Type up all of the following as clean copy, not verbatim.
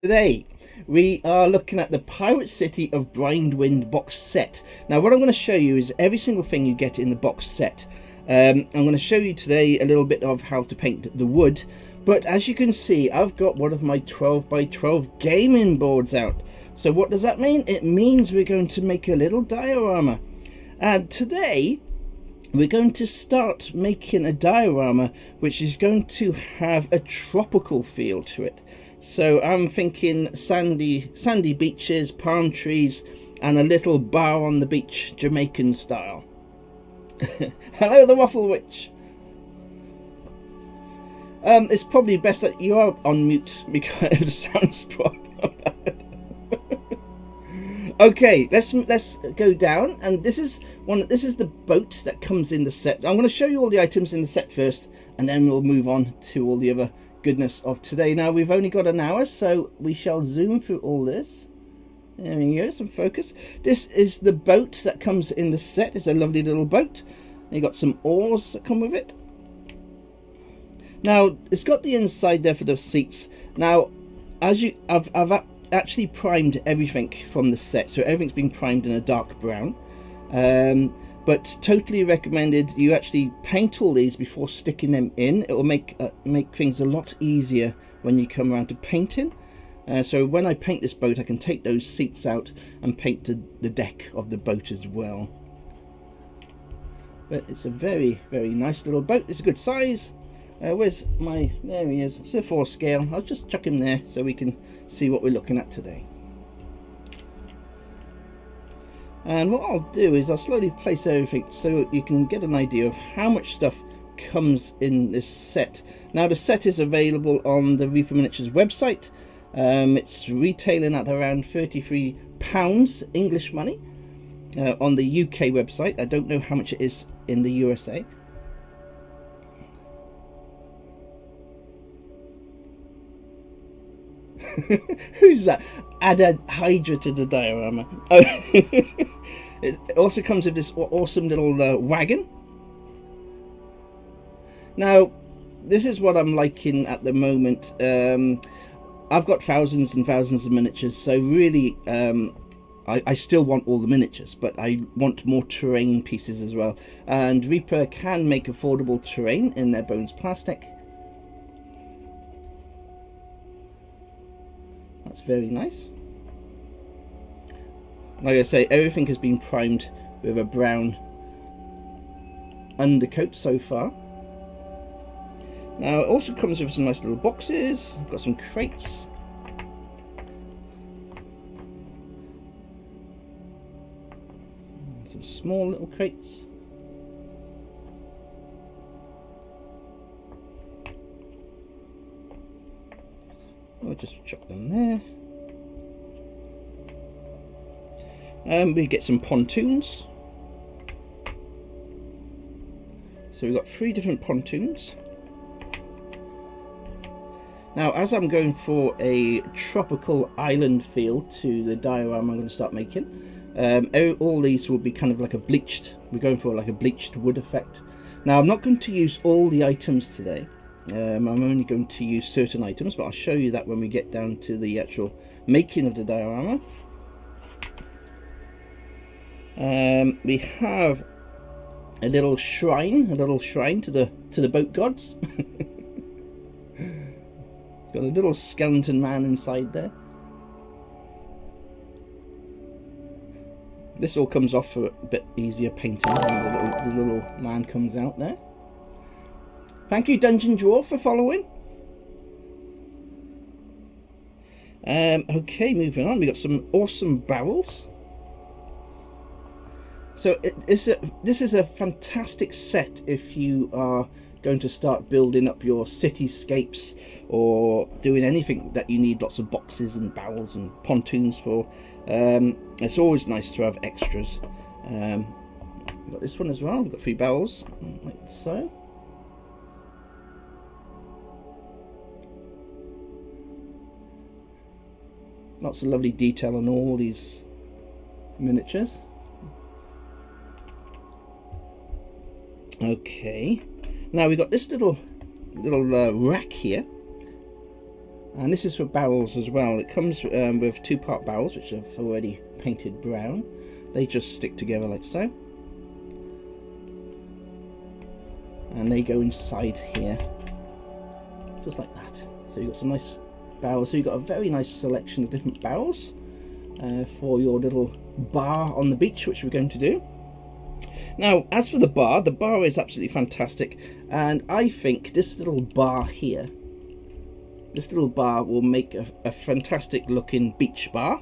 Today we are looking at the Pirate City of Brinewind box set. Now what I'm going to show you is every single thing you get in the box set. I'm going to show you today a little bit of how to paint the wood, but as you can see I've got one of my 12 by 12 gaming boards out. So what does that mean? It means we're going to make a little diorama, and today we're going to start making a diorama which is going to have a tropical feel to it. So I'm thinking sandy beaches, palm trees, and a little bar on the beach, Jamaican style. Hello, the Waffle Witch. It's probably best that you are on mute because the sound's probably bad. Okay, let's go down, and this is the boat that comes in the set. I'm going to show you all the items in the set first, and then we'll move on to all the other goodness of today. Now we've only got an hour, so we shall zoom through all this. There we go, some focus. This is the boat that comes in the set. It's a lovely little boat. You got some oars that come with it. Now it's got the inside there for the seats. Now as I've actually primed everything from the set, so everything's been primed in a dark brown. But totally recommended you actually paint all these before sticking them in. It will make things a lot easier when you come around to painting. So when I paint this boat, I can take those seats out and paint the deck of the boat as well. But it's a very, very nice little boat. It's a good size. Where's my... there he is. It's a 4 scale. I'll just chuck him there so we can see what we're looking at today. And what I'll do is I'll slowly place everything so you can get an idea of how much stuff comes in this set. Now the set is available on the Reapermini's website. It's retailing at around £33 English money on the UK website. I don't know how much it is in the USA. Who's that? Add a Hydra to the diorama. Oh. It also comes with this awesome little wagon. Now this is what I'm liking at the moment. I've got thousands and thousands of miniatures, so really I still want all the miniatures, but I want more terrain pieces as well, and Reaper can make affordable terrain in their bones plastic. That's very nice. Like I say, everything has been primed with a brown undercoat so far. Now it also comes with some nice little boxes. I've got some crates. Some small little crates. I'll just chuck them there. We get some pontoons. So we've got 3 different pontoons. Now as I'm going for a tropical island feel to the diorama I'm going to start making, all these will be kind of like a bleached, we're going for like a bleached wood effect. Now I'm not going to use all the items today. I'm only going to use certain items, but I'll show you that when we get down to the actual making of the diorama. We have a little shrine to the boat gods. It's got a little skeleton man inside there. This all comes off for a bit easier painting when the little man comes out there. Thank you, Dungeon Dwarf, for following. Okay, moving on. We got some awesome barrels. So this is a fantastic set if you are going to start building up your cityscapes or doing anything that you need lots of boxes and barrels and pontoons for. It's always nice to have extras. We've got this one as well. We've got 3 barrels, like so. Lots of lovely detail on all these miniatures. Okay, now we've got this little rack here. And this is for barrels as well. It comes with two-part barrels, which I've already painted brown. They just stick together like so. And they go inside here, just like that. So you've got some nice barrels. So you've got a very nice selection of different barrels for your little bar on the beach, which we're going to do. Now, as for the bar is absolutely fantastic. And I think this little bar here, this little bar will make a fantastic looking beach bar.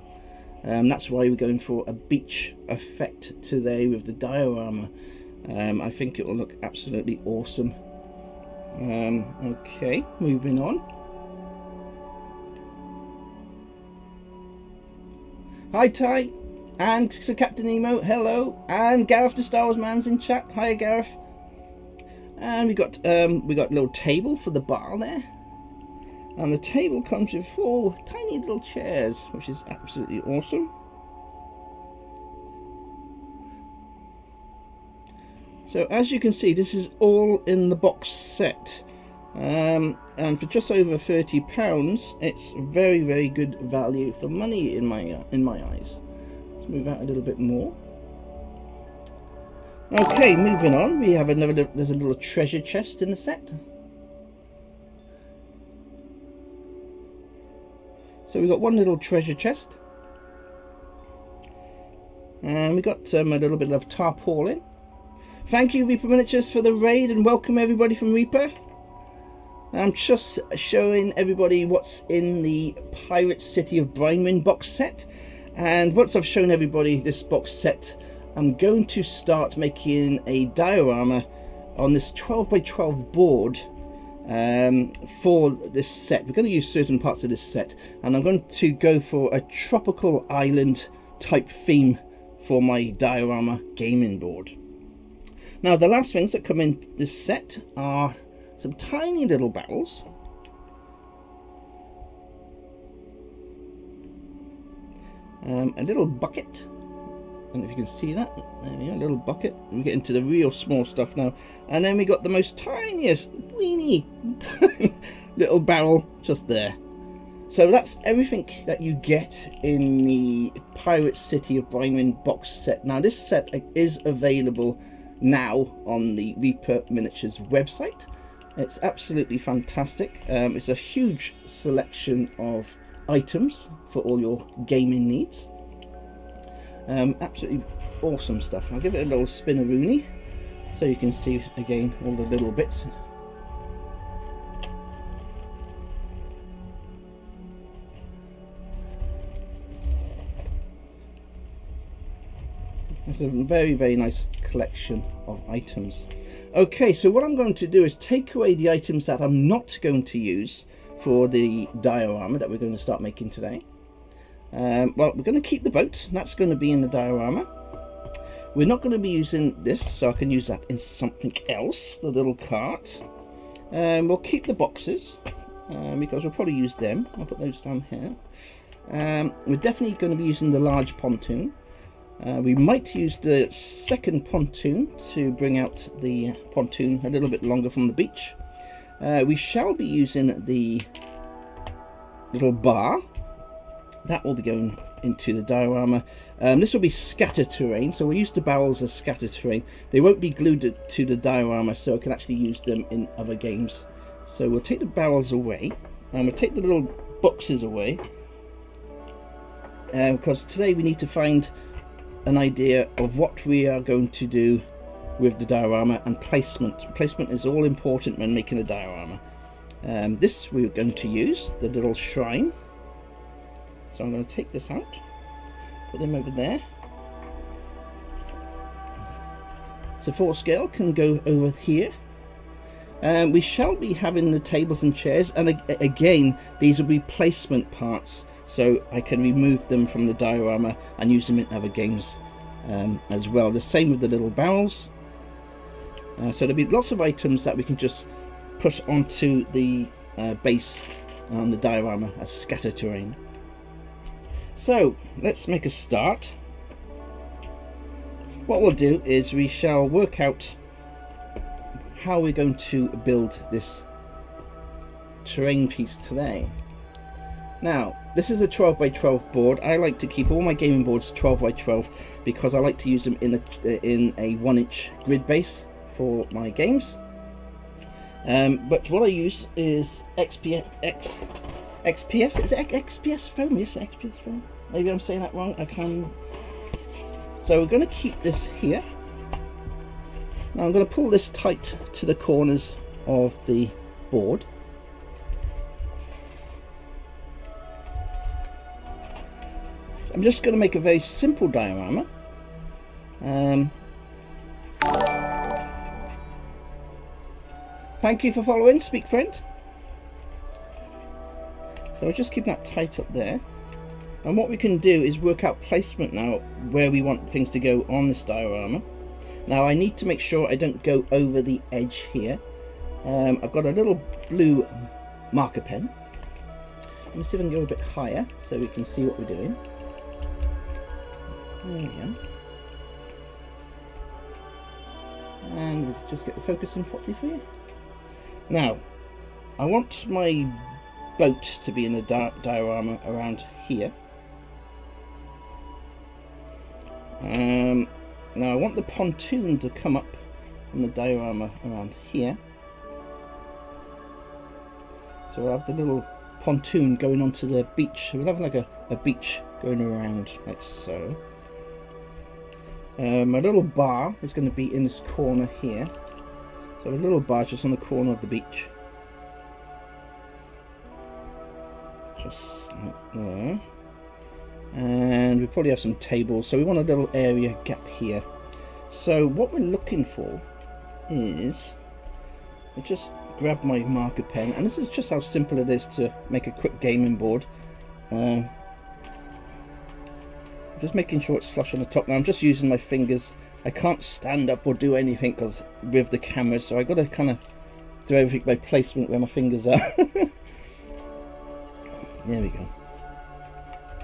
That's why we're going for a beach effect today with the diorama. I think it will look absolutely awesome. Okay, moving on. Hi Ty, and Sir Captain Nemo, hello, and Gareth the Star Wars Man's in chat. Hiya Gareth. And we got a little table for the bar there. And the table comes with 4 tiny little chairs, which is absolutely awesome. So as you can see, this is all in the box set. And for just over £30, it's very, very good value for money in my eyes. Let's move out a little bit more. Okay, moving on. We have there's a little treasure chest in the set. So we've got one little treasure chest, and we got a little bit of tarpaulin. Thank you, Reaper Miniatures, for the raid, and welcome everybody from Reaper. I'm just showing everybody what's in the Pirate City of Brinewind box set, and once I've shown everybody this box set, I'm going to start making a diorama on this 12x12 board. For this set. We're going to use certain parts of this set, and I'm going to go for a tropical island type theme for my diorama gaming board. Now the last things that come in this set are some tiny little barrels, a little bucket. I don't know if you can see that. There we go, a little bucket. We get into the real small stuff now. And then we got the most tiniest, weeny little barrel just there. So that's everything that you get in the Pirate City of Brinewind box set. Now this set is available now on the Reaper Miniatures website. It's absolutely fantastic. It's a huge selection of items for all your gaming needs. Absolutely awesome stuff. I'll give it a little spinneroonie so you can see again all the little bits. It's a very, very nice collection of items. Okay, so what I'm going to do is take away the items that I'm not going to use for the diorama that we're going to start making today. Well, we're going to keep the boat. That's going to be in the diorama. We're not going to be using this, so I can use that in something else, the little cart. We'll keep the boxes because we'll probably use them. I'll put those down here. We're definitely going to be using the large pontoon. We might use the second pontoon to bring out the pontoon a little bit longer from the beach. We shall be using the little bar. That will be going into the diorama. This will be scatter terrain, so we'll use the barrels as scatter terrain. They won't be glued to the diorama, so I can actually use them in other games. So we'll take the barrels away, and we'll take the little boxes away, because today we need to find an idea of what we are going to do with the diorama, and placement. Placement is all important when making a diorama. This we're going to use, the little shrine. So I'm going to take this out, put them over there. So 4 scale can go over here. We shall be having the tables and chairs, and again these will be placement parts, so I can remove them from the diorama and use them in other games as well. The same with the little barrels. So there'll be lots of items that we can just put onto the base on the diorama as scatter terrain. So let's make a start. What we'll do is we shall work out how we're going to build this terrain piece today. Now, this is a 12 by 12 board. I like to keep all my gaming boards 12 by 12 because I like to use them in a 1-inch grid base for my games. But what I use is XPS. Is it XPS foam? Yes, XPS foam. Maybe I'm saying that wrong. I can. So we're going to keep this here. Now I'm going to pull this tight to the corners of the board. I'm just going to make a very simple diorama. Thank you for following, Speak Friend. So we're just keeping that tight up there. And what we can do is work out placement now, where we want things to go on this diorama. Now I need to make sure I don't go over the edge here. I've got a little blue marker pen. Let me see if I can go a bit higher so we can see what we're doing. There we go. And we'll just get the focus in properly for you. Now, I want my boat to be in the diorama around here. Now I want the pontoon to come up on the diorama around here. So we'll have the little pontoon going onto the beach. We'll have like a beach going around like so. My little bar is going to be in this corner here. So a little bar just on the corner of the beach. Just like there. And we probably have some tables, so we want a little area gap here. So what we're looking for is, I just grab my marker pen, and this is just how simple it is to make a quick gaming board. Just making sure it's flush on the top. Now I'm just using my fingers. I can't stand up or do anything because with the camera, so I got to kind of do everything by placement where my fingers are. There we go.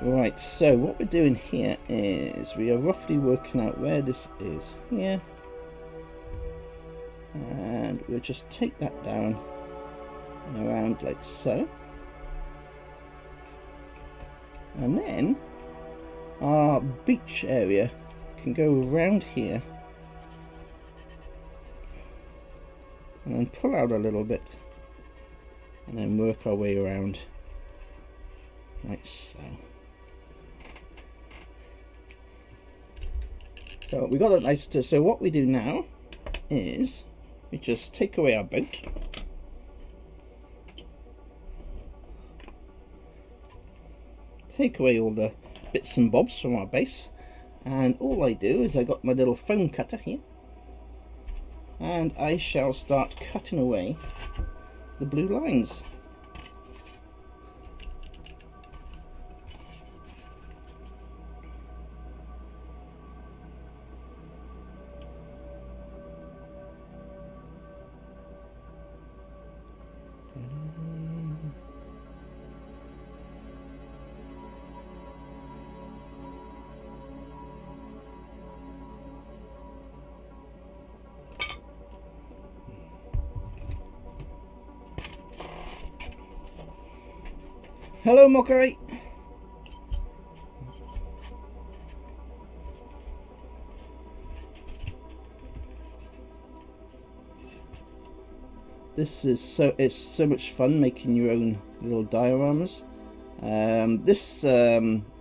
Right, so what we're doing here is we are roughly working out where this is here, and we'll just take that down and around like so, and then our beach area can go around here and then pull out a little bit and then work our way around like so. So we got a nice. So what we do now is we just take away our boat, take away all the bits and bobs from our base, and all I do is I got my little foam cutter here, and I shall start cutting away the blue lines. Hello, Mockery. This is it's so much fun making your own little dioramas. This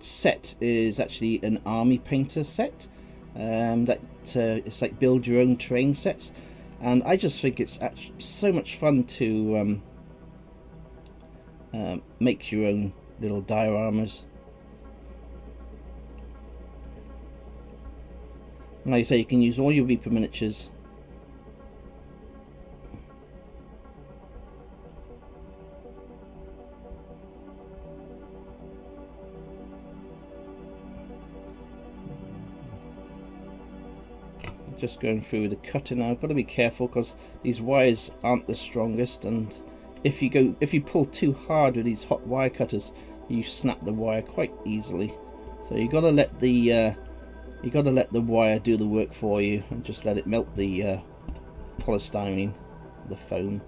set is actually an army painter set. It's like build your own terrain sets, and I just think it's actually so much fun to make your own little dioramas. And like I say, you can use all your Reaper miniatures. Just going through the cutter now. I've got to be careful because these wires aren't the strongest, and if you pull too hard with these hot wire cutters, you snap the wire quite easily. So you got to let the wire do the work for you, and just let it melt the polystyrene, the foam.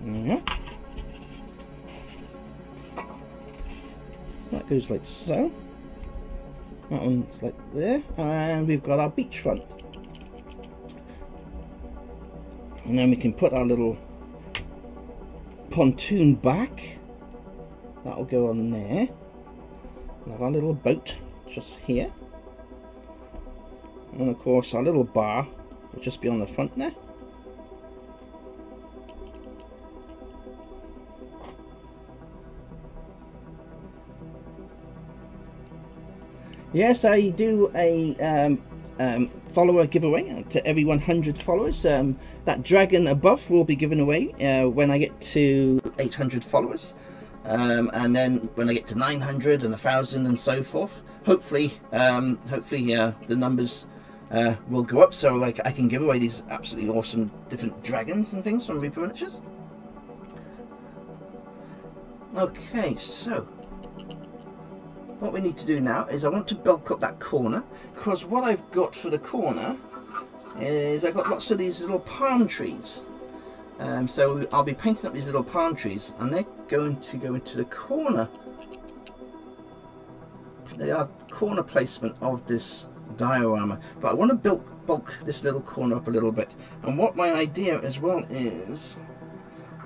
Yeah. That goes like so. That one's like there, and we've got our beachfront. And then we can put our little pontoon back. That'll go on there. We'll have our little boat just here. And of course our little bar will just be on the front there. Yes, I do a follower giveaway to every 100 followers. That dragon above will be given away when I get to 800 followers. And then when I get to 900 and 1,000 and so forth, hopefully the numbers will go up, so I can give away these absolutely awesome different dragons and things from Reaper Miniatures. Okay, so what we need to do now is I want to bulk up that corner, because what I've got for the corner is I've got lots of these little palm trees. So I'll be painting up these little palm trees, and they're going to go into the corner. They have corner placement of this diorama, but I want to bulk this little corner up a little bit. And what my idea as well is,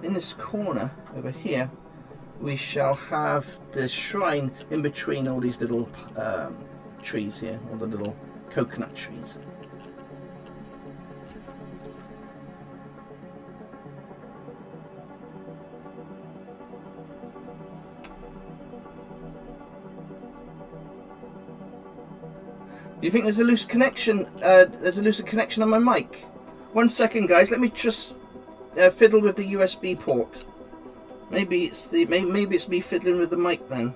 in this corner over here, we shall have the shrine in between all these little trees here, all the little coconut trees. Do you think there's a loose connection? There's a loose connection on my mic. 1 second, guys. Let me just fiddle with the USB port. Maybe it's me fiddling with the mic then.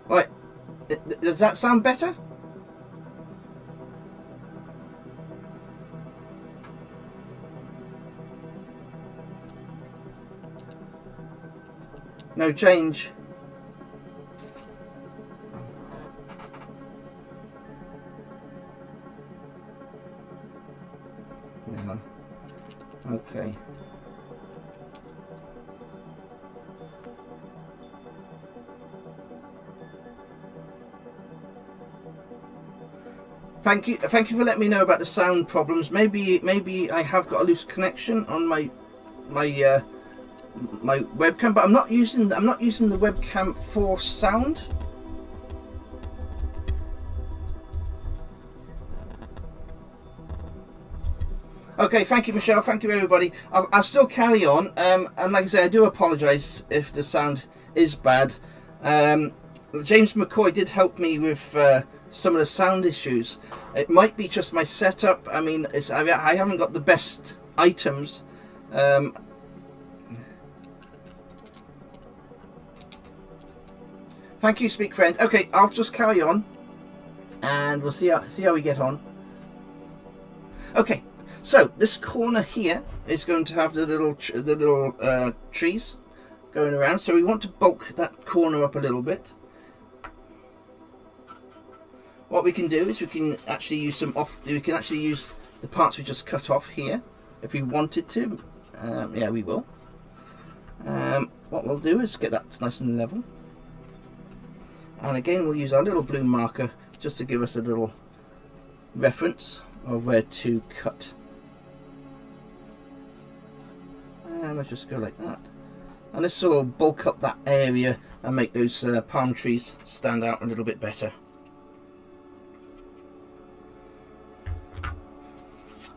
Right. Does that sound better? No change. Yeah. Okay. Thank you for letting me know about the sound problems. Maybe I have got a loose connection on my webcam, but I'm not using the webcam for sound. Okay, thank you, Michelle. Thank you, everybody. I'll still carry on. And like I say, I do apologise if the sound is bad. James McCoy did help me with some of the sound issues. It might be just my setup. I mean, I haven't got the best items. Thank you, Speak Friend. Okay, I'll just carry on, and we'll see how we get on. Okay. So this corner here is going to have the little trees going around. So we want to bulk that corner up a little bit. What we can do is we can actually use use the parts we just cut off here if we wanted to. Yeah, we will. What we'll do is get that nice and level. And again, we'll use our little blue marker just to give us a little reference of where to cut. And let's just go like that, and this will bulk up that area and make those palm trees stand out a little bit better.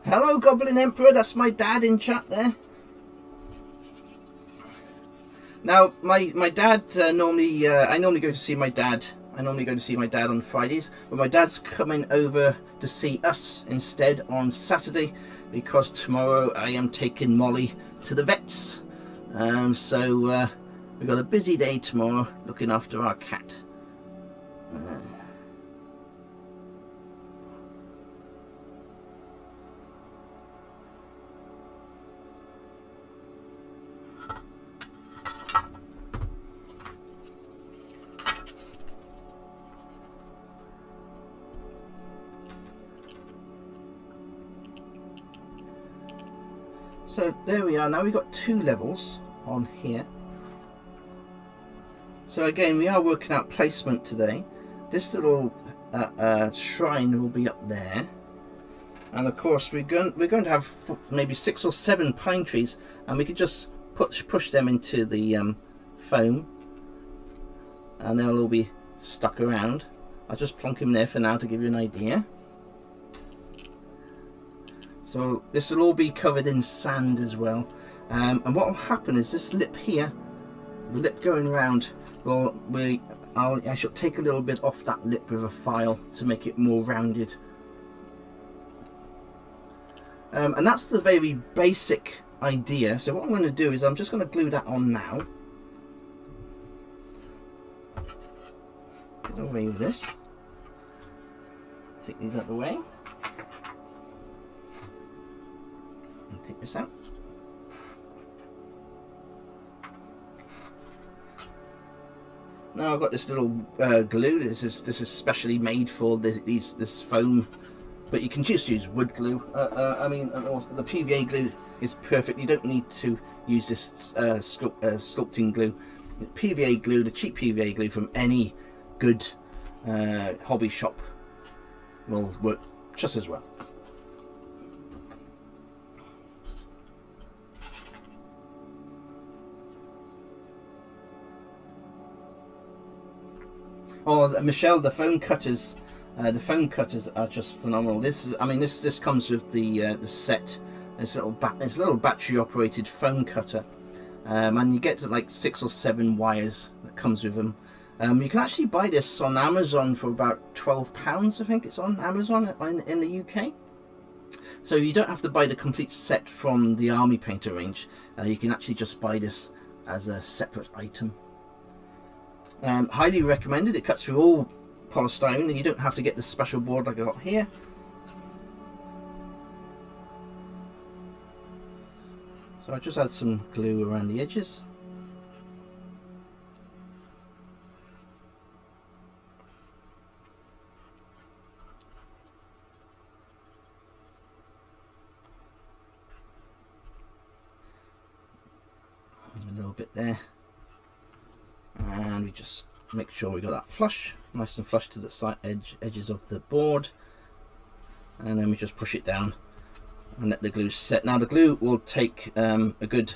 Hello, Goblin Emperor. That's my dad in chat there. Now, my dad I normally go to see my dad. I normally go to see my dad on Fridays, but my dad's coming over to see us instead on Saturday, because tomorrow I am taking Molly to the vets. So we've got a busy day tomorrow looking after our cat. So there we are. Now we've got 2 levels on here. So again, we are working out placement today. This little shrine will be up there, and of course we're going to have maybe 6 or 7 pine trees, and we could just push them into the foam, and they'll all be stuck around. I'll just plonk them there for now to give you an idea. So this will all be covered in sand as well, and what will happen is this lip here, the lip going around, well, I shall take a little bit off that lip with a file to make it more rounded. And that's the very basic idea. So what I'm going to do is I'm just going to glue that on now. Get away with this. Take these out of the way. And take this out. Now I've got this little glue. This is specially made for this foam, but you can just use wood glue. I mean, the PVA glue is perfect. You don't need to use this sculpting glue. The PVA glue, the cheap PVA glue from any good hobby shop, will work just as well. Oh, Michelle, the foam cutters are just phenomenal. This comes with the set. This little battery operated foam cutter, and you get to like 6 or 7 wires that comes with them. You can actually buy this on Amazon for about £12, I think it's on Amazon in the UK. So you don't have to buy the complete set from the Army Painter range. You can actually just buy this as a separate item. Highly recommended. It cuts through all polystyrene, and you don't have to get the special board like I got here. So I just add some glue around the edges. A little bit there. And we just make sure we got that flush, nice and flush to the side edges of the board, and then we just push it down and let the glue set. Now the glue will take a good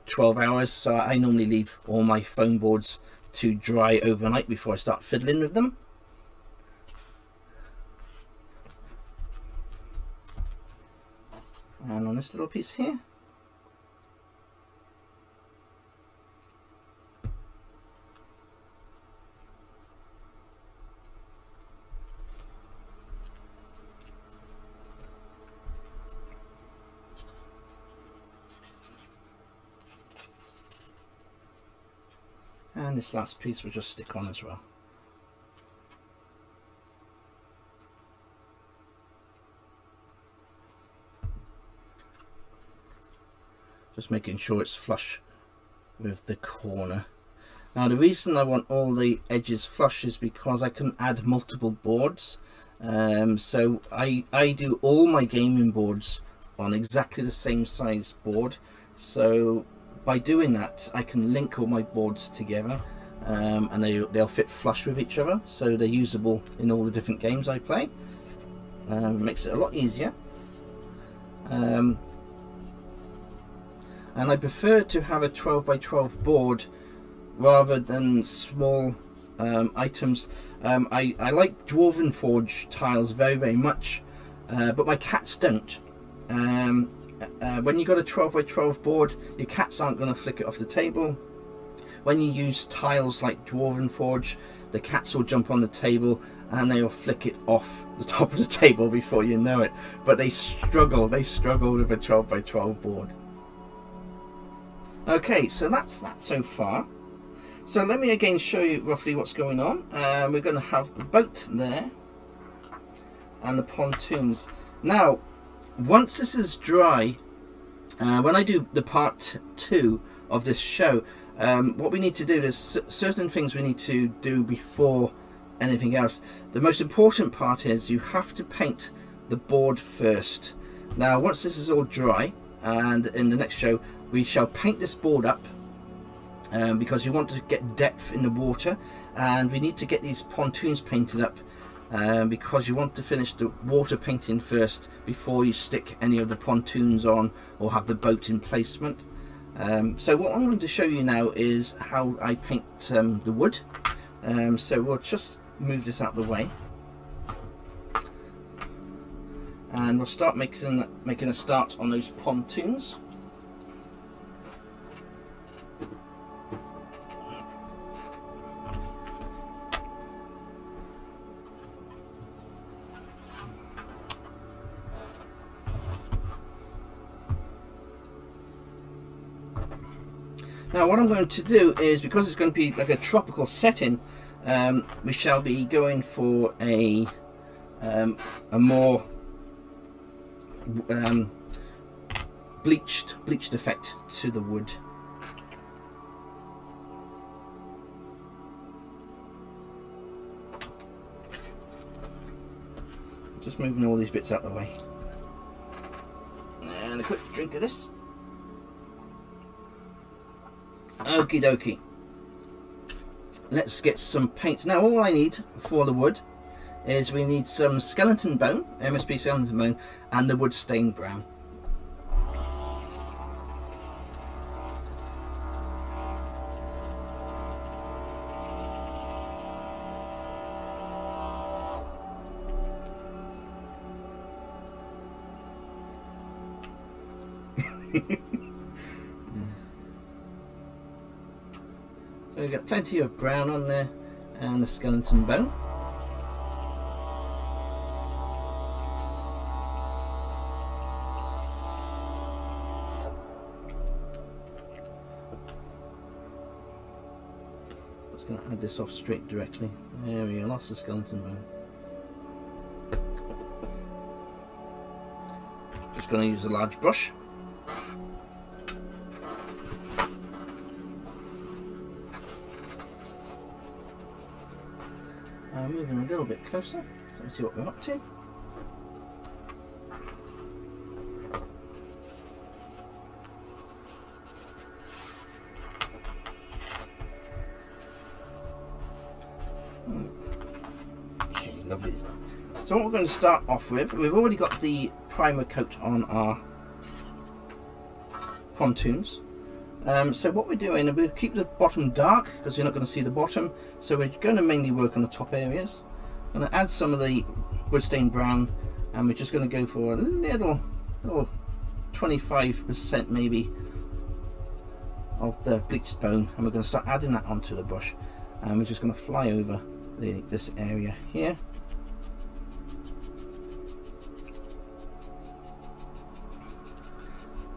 12 hours, so I normally leave all my foam boards to dry overnight before I start fiddling with them. And on this little piece here, and this last piece will just stick on as well. Just making sure it's flush with the corner. Now the reason I want all the edges flush is because I can add multiple boards. So I do all my gaming boards on exactly the same size board. So by doing that, I can link all my boards together, and they'll fit flush with each other, so they're usable in all the different games I play. Makes it a lot easier. And I prefer to have a 12 by 12 board rather than small items. I like Dwarven Forge tiles very, very much, but my cats don't. When you got a 12 by 12 board, your cats aren't going to flick it off the table. When you use tiles like Dwarven Forge, the cats will jump on the table and they'll flick it off the top of the table before you know it. But they struggle with a 12 by 12 board. Okay, so that's that so far. So let me again show you roughly what's going on. We're going to have the boat there and the pontoons. Now, once this is dry, when I do the part 2 of this show, what we need to do, there's certain things we need to do before anything else. The most important part is you have to paint the board first. Now once this is all dry, and in the next show we shall paint this board up, because you want to get depth in the water, and we need to get these pontoons painted up, because you want to finish the water painting first before you stick any of the pontoons on or have the boat in placement. So what I'm going to show you now is how I paint the wood. So we'll just move this out of the way, and we'll start making a start on those pontoons. Now what I'm going to do is, because it's going to be like a tropical setting, we shall be going for a more bleached effect to the wood. Just moving all these bits out of the way. And a quick drink of this. Okie dokie. Let's get some paint. Now all I need for the wood is we need some skeleton bone, MSP skeleton bone, and the wood stained brown. So we've got plenty of brown on there, and the skeleton bone. Just going to add this off straight directly. There we go, lost the skeleton bone. Just going to use a large brush. Moving a little bit closer, so let's see what we're up to. Okay, lovely. So what we're going to start off with, we've already got the primer coat on our pontoons. So what we're doing, we'll keep the bottom dark because you're not going to see the bottom, so we're going to mainly work on the top areas. I'm going to add some of the wood stained brown, and we're just going to go for a little 25% maybe of the bleached bone, and we're going to start adding that onto the brush, and we're just going to fly over this area here.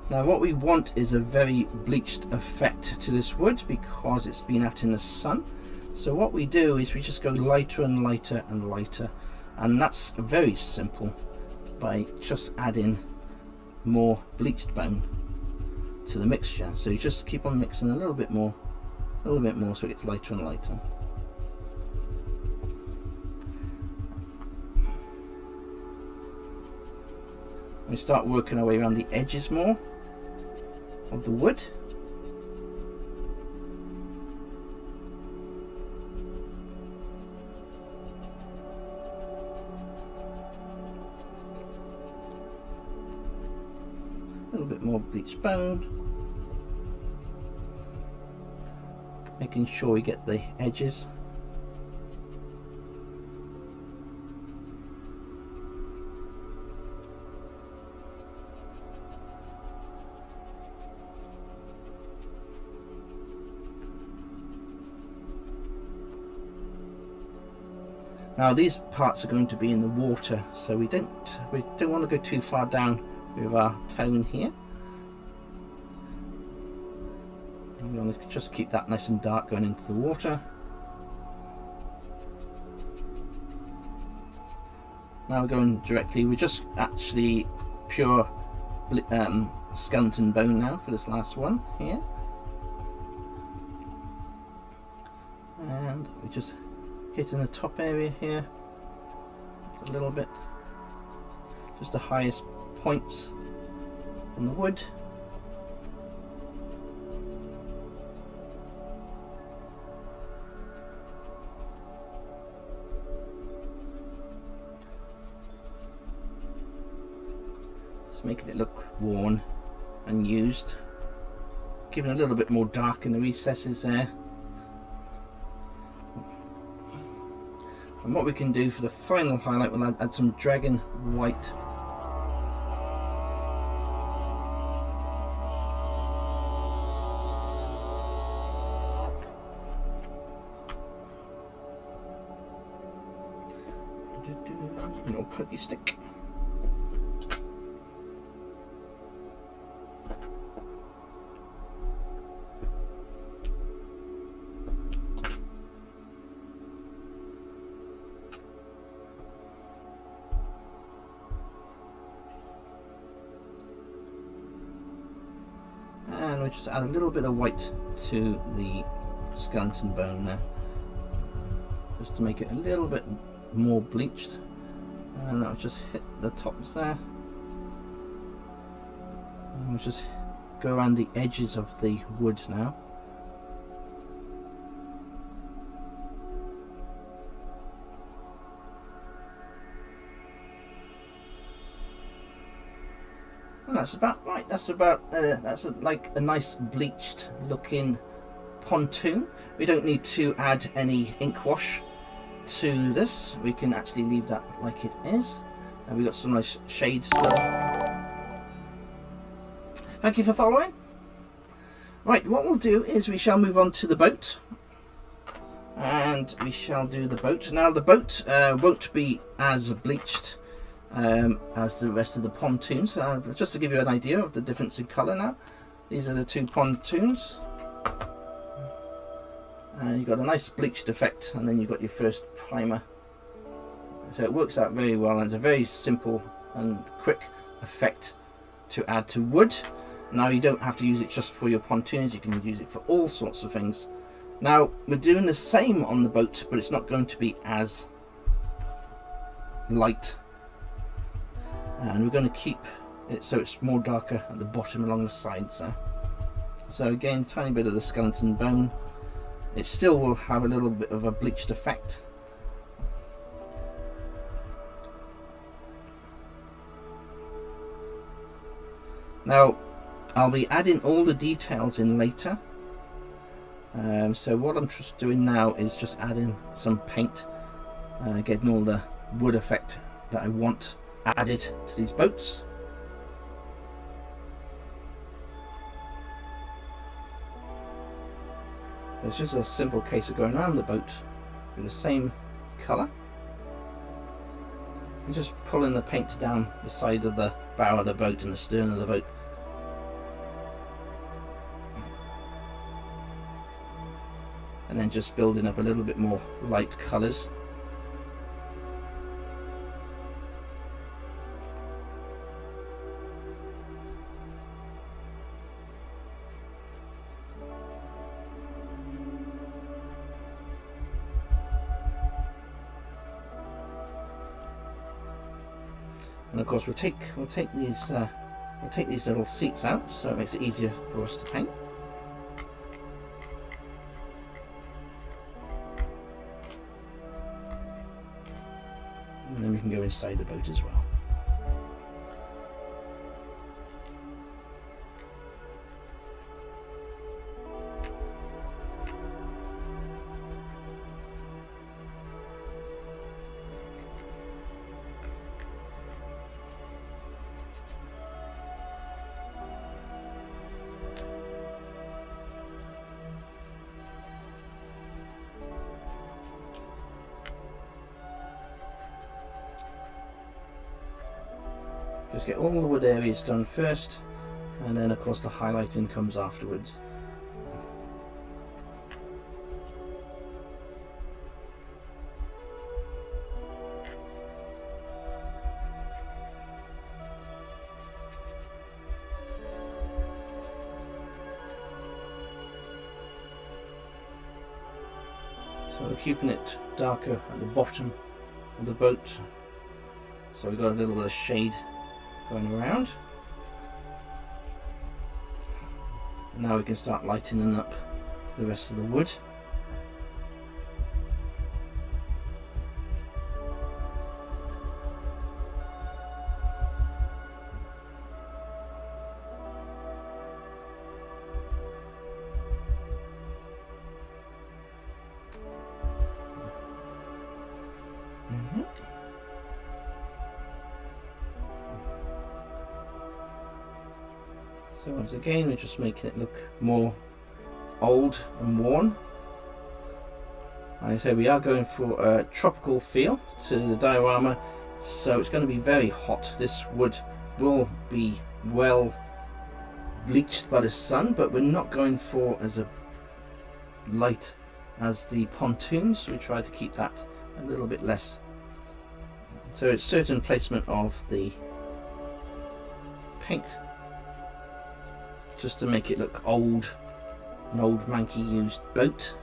Now what we want is a very bleached effect to this wood because it's been out in the sun. So what we do is we just go lighter and lighter and lighter, and that's very simple by just adding more bleached bone to the mixture. So you just keep on mixing a little bit more so it gets lighter and lighter. We start working our way around the edges more of the wood. A little bit more bleached bone, making sure we get the edges. Now these parts are going to be in the water, so we don't want to go too far down with our tone here. We want to just keep that nice and dark going into the water. Now we're going directly, we're just actually pure skeleton bone now for this last one here. And we just hitting the top area here, just a little bit, just the highest points on the wood. Just making it look worn and used, giving a little bit more dark in the recesses there. And what we can do for the final highlight, we'll add some dragon white. Little pokey stick. And we'll just add a little bit of white to the skeleton bone now, just to make it a little bit more bleached, and that'll just hit the tops there, and we'll just go around the edges of the wood now. And that's about right. That's about like a nice bleached looking pontoon. We don't need to add any ink wash to this. We can actually leave that like it is, and we've got some nice shades still. Thank you for following. Right, what we'll do is we shall move on to the boat, and we shall do the boat. Now the boat won't be as bleached as the rest of the pontoons. Just to give you an idea of the difference in colour now, these are the two pontoons. And you've got a nice bleached effect, and then you've got your first primer. So it works out very well, and it's a very simple and quick effect to add to wood. Now you don't have to use it just for your pontoons, you can use it for all sorts of things. Now we're doing the same on the boat, but it's not going to be as light. And we're going to keep it so it's more darker at the bottom along the sides there. So again, tiny bit of the skeleton bone. It still will have a little bit of a bleached effect. Now, I'll be adding all the details in later. So what I'm just doing now is just adding some paint, getting all the wood effect that I want added to these boats. It's just a simple case of going around the boat with the same colour and just pulling the paint down the side of the bow of the boat and the stern of the boat. And then just building up a little bit more light colours. And of course we'll take these little seats out, so it makes it easier for us to paint. And then we can go inside the boat as well. Just get all the wood areas done first, and then of course the highlighting comes afterwards. So we're keeping it darker at the bottom of the boat, so we've got a little bit of shade going around. And now we can start lightening up the rest of the wood. So once again, we're just making it look more old and worn. Like I say, we are going for a tropical feel to the diorama, so it's going to be very hot. This wood will be well bleached by the sun, but we're not going for as a light as the pontoons. We try to keep that a little bit less. So it's certain placement of the paint, just to make it look old, an old manky used boat.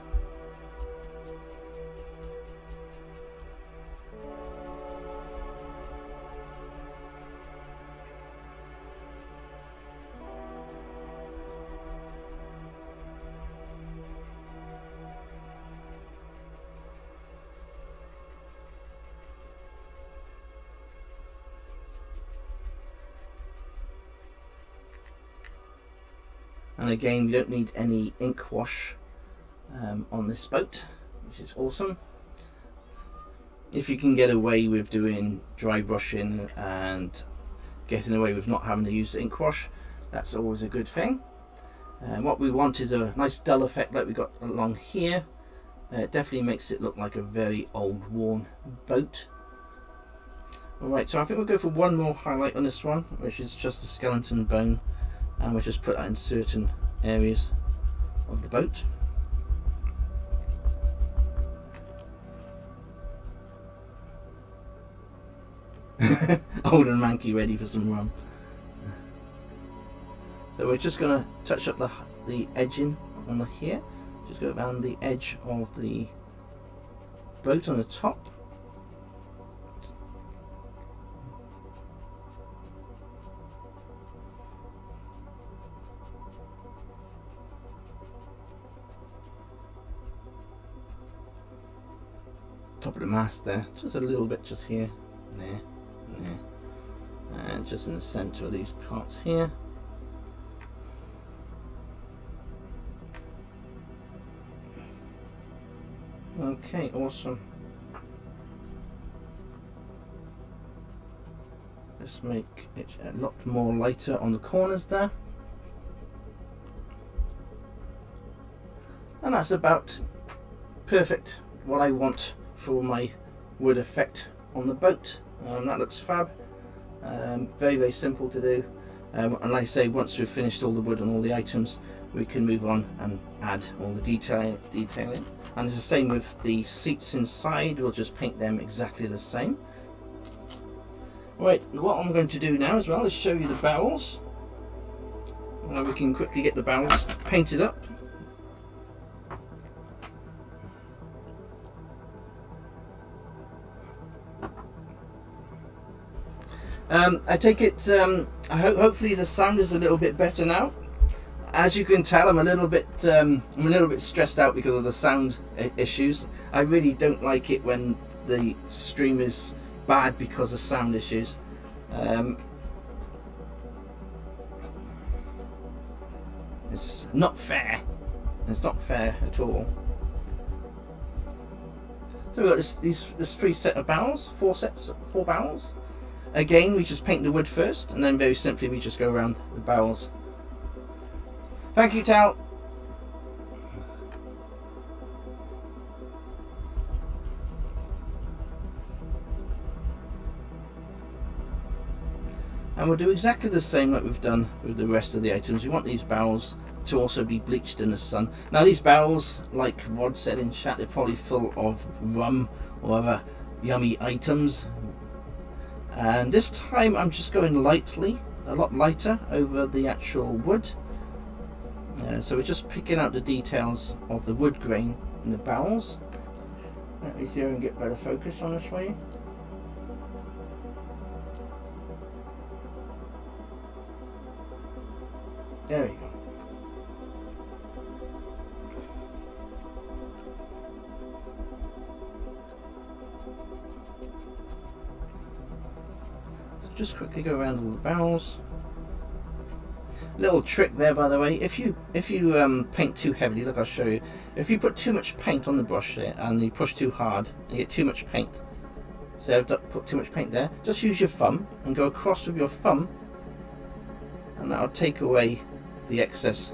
And again, we don't need any ink wash on this boat, which is awesome. If you can get away with doing dry brushing and getting away with not having to use the ink wash, that's always a good thing. What we want is a nice dull effect like we got along here. It definitely makes it look like a very old worn boat. Alright, so I think we'll go for one more highlight on this one, which is just the skeleton bone. And we'll just put that in certain areas of the boat. Old and manky, ready for some rum. So we're just going to touch up the edging on the here. Just go around the edge of the boat on the top. Top of the mast there, just a little bit, just here, there, there, and just in the center of these parts here. Okay, awesome. Let's make it a lot more lighter on the corners there. And that's about perfect, what I want for my wood effect on the boat. That looks fab. Very simple to do, and like I say, once we've finished all the wood and all the items, we can move on and add all the detailing. And it's the same with the seats inside. We'll just paint them exactly the same. Right, what I'm going to do now as well is show you the barrels. We can quickly get the barrels painted up. I take it, hopefully the sound is a little bit better now. As you can tell, I'm a little bit stressed out because of the sound issues. I really don't like it when the stream is bad because of sound issues. It's not fair. It's not fair at all. So we've got this three set of barrels, four barrels. Again, we just paint the wood first, and then very simply we just go around the barrels. Thank you, Tal. And we'll do exactly the same like we've done with the rest of the items. We want these barrels to also be bleached in the sun. Now these barrels, like Rod said in chat, they're probably full of rum or other yummy items. And this time I'm just going lightly, a lot lighter over the actual wood. So we're just picking out the details of the wood grain in the barrels. Let me see if I can get better focus on this for you. There we go. So just quickly go around all the barrels. Little trick there, by the way, if you paint too heavily, look, I'll show you. If you put too much paint on the brush there and you push too hard, you get too much paint. So I've put too much paint there. Just use your thumb and go across with your thumb, and that'll take away the excess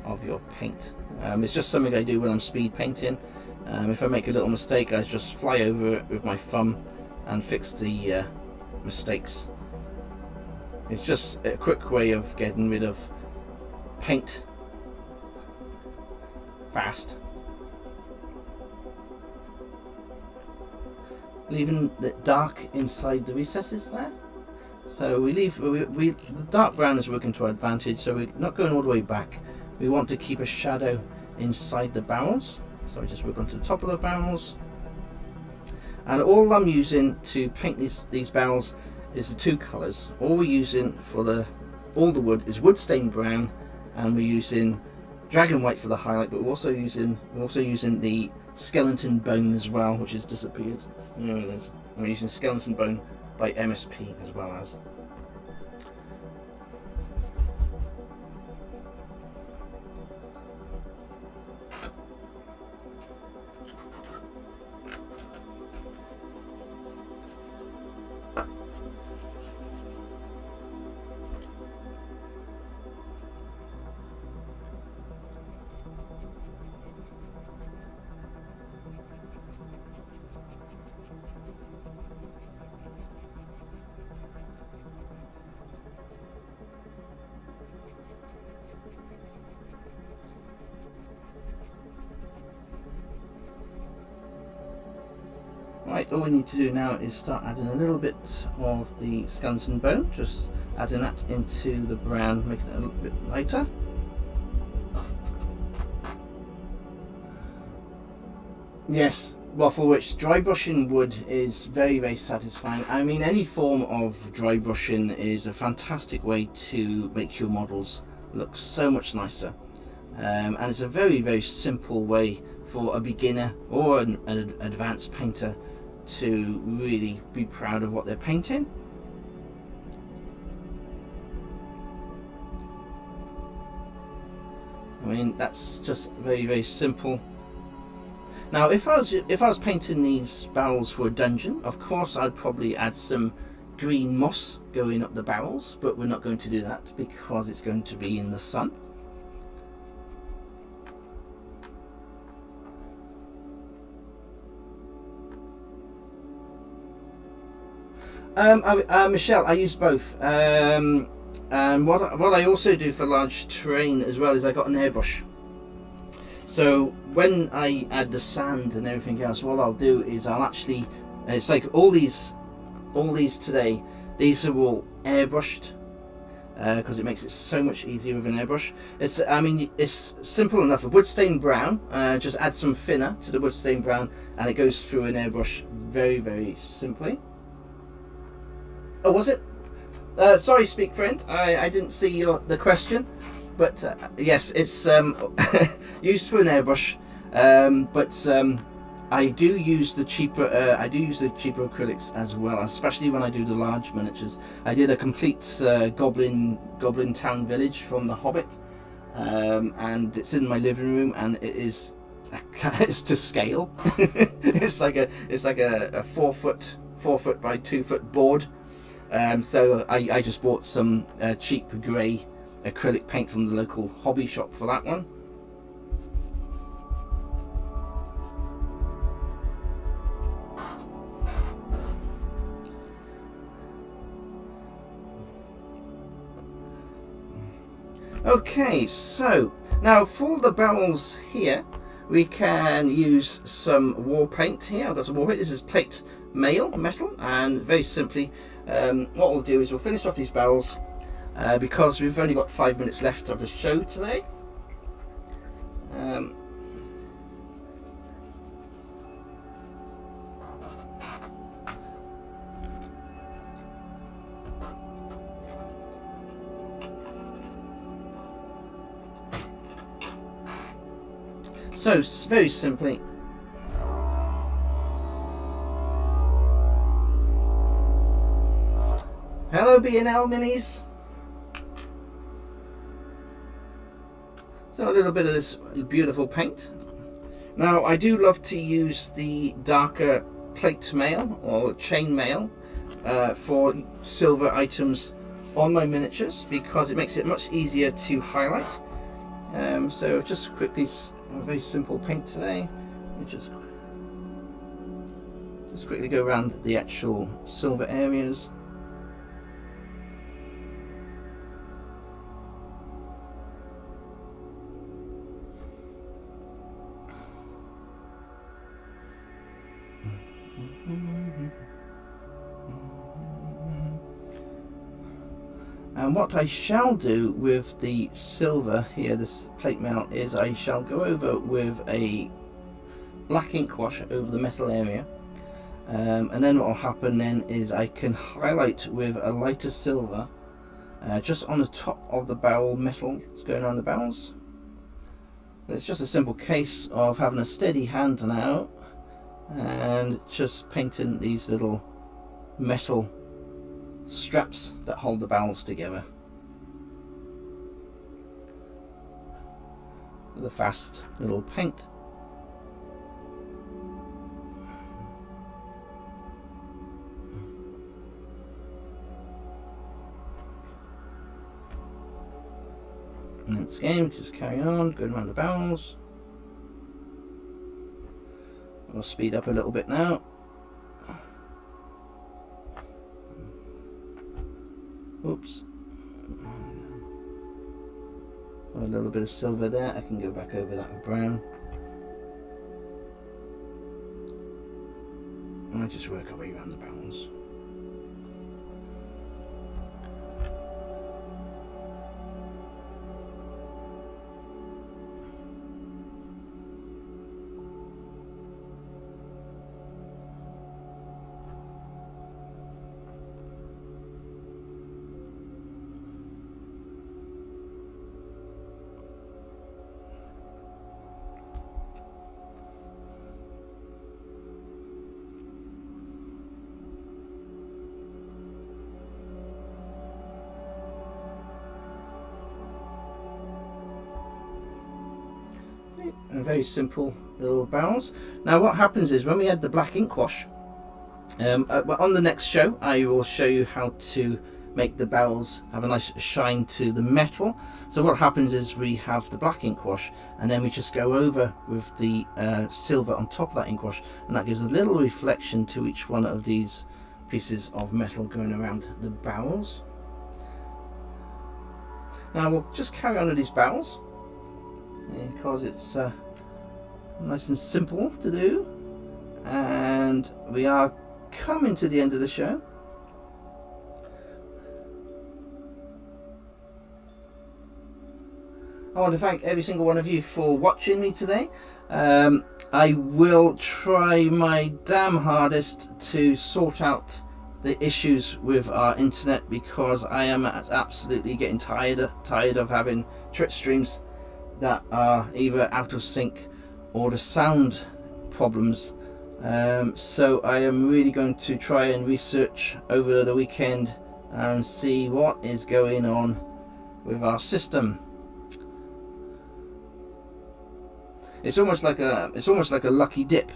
of your paint. It's just something I do when I'm speed painting. If I make a little mistake, I just fly over it with my thumb and fix the mistakes. It's just a quick way of getting rid of paint fast. Leaving it dark inside the recesses there. So we leave the dark brown is working to our advantage, so we're not going all the way back. We want to keep a shadow inside the barrels. So we just work onto the top of the barrels. And all I'm using to paint these barrels is the two colours. All we're using for all the wood is wood stained brown, and we're using dragon white for the highlight, but we're also using the skeleton bone as well, which has disappeared. There it is. We're using skeleton bone by MSP as well as. Right, all we need to do now is start adding a little bit of the skeleton bone, just adding that into the brown, making it a little bit lighter. Yes, Waffle Witch, dry brushing wood is very, very satisfying. I mean, any form of dry brushing is a fantastic way to make your models look so much nicer. And it's a very, very simple way for a beginner or an advanced painter to really be proud of what they're painting. I mean, that's just very, very simple. Now, if I was painting these barrels for a dungeon, of course I'd probably add some green moss going up the barrels, but we're not going to do that because it's going to be in the sun. Michelle, I use both, and what I also do for large terrain as well is I got an airbrush. So when I add the sand and everything else, what I'll do is I'll actually, it's like all these today, these are all airbrushed because it makes it so much easier with an airbrush. I mean, it's simple enough. A wood stained brown, just add some thinner to the wood stained brown, and it goes through an airbrush very, very simply. Oh, was it? Sorry, speak friend. I didn't see the question, but yes, it's used for an airbrush. But I do use the cheaper. Acrylics as well, especially when I do the large miniatures. I did a complete Goblin Town village from The Hobbit, and it's in my living room, and it is it's to scale. it's like a 4 foot by 2 foot board. So I just bought some cheap grey acrylic paint from the local hobby shop for that one. Okay, so now for the barrels here, we can use some war paint here. I've got some war paint. This is plate metal, and very simply, what we'll do is we'll finish off these barrels because we've only got 5 minutes left of the show today. So very simply, hello B&L minis. So a little bit of this beautiful paint. Now I do love to use the darker plate mail or chain mail for silver items on my miniatures, because it makes it much easier to highlight. So just quickly, a very simple paint today. We just quickly go around the actual silver areas. And what I shall do with the silver here, this plate mail, is I shall go over with a black ink wash over the metal area, and then what will happen then is I can highlight with a lighter silver just on the top of the barrel metal that's going around the barrels. It's just a simple case of having a steady hand now and just painting these little metal straps that hold the barrels together with a fast little paint. Next game, just carry on, going around the barrels. We'll speed up a little bit now. Oops. A little bit of silver there. I can go back over that with brown. And I just work our way around the barrels. And very simple little barrels. Now what happens is when we add the black ink wash, on the next show I will show you how to make the barrels have a nice shine to the metal. So what happens is we have the black ink wash and then we just go over with the silver on top of that ink wash, and that gives a little reflection to each one of these pieces of metal going around the barrels. Now we'll just carry on with these barrels because it's nice and simple to do, and we are coming to the end of the show. I want to thank every single one of you for watching me today. I will try my damn hardest to sort out the issues with our internet, because I am absolutely getting tired of having Twitch streams that are either out of sync or the sound problems. So I am really going to try and research over the weekend and see what is going on with our system. It's almost like a lucky dip,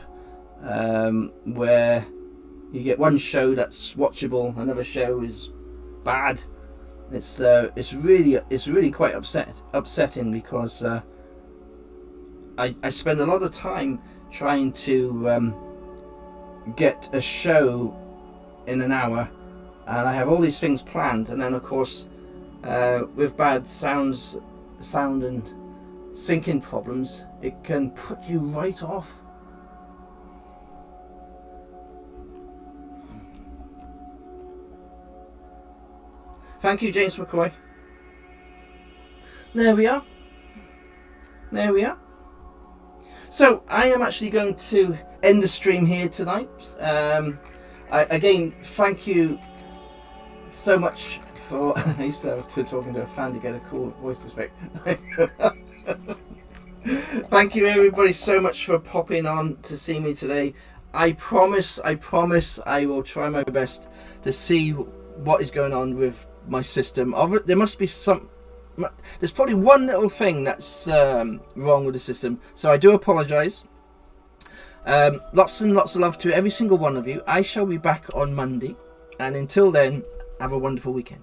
where you get one show that's watchable, another show is bad. It's really quite upsetting, because I spend a lot of time trying to get a show in an hour, and I have all these things planned, and then of course with bad sound and syncing problems, it can put you right off. Thank you, James McCoy. There we are. There we are. So I am actually going to end the stream here tonight. Again, thank you so much for. I used to have to talking to a fan to get a cool voice effect. Thank you everybody so much for popping on to see me today. I promise I will try my best to see what is going on with my system. There must be there's probably one little thing that's wrong with the system, so I do apologize. Lots and lots of love to every single one of you. I shall be back on Monday, and until then, have a wonderful weekend.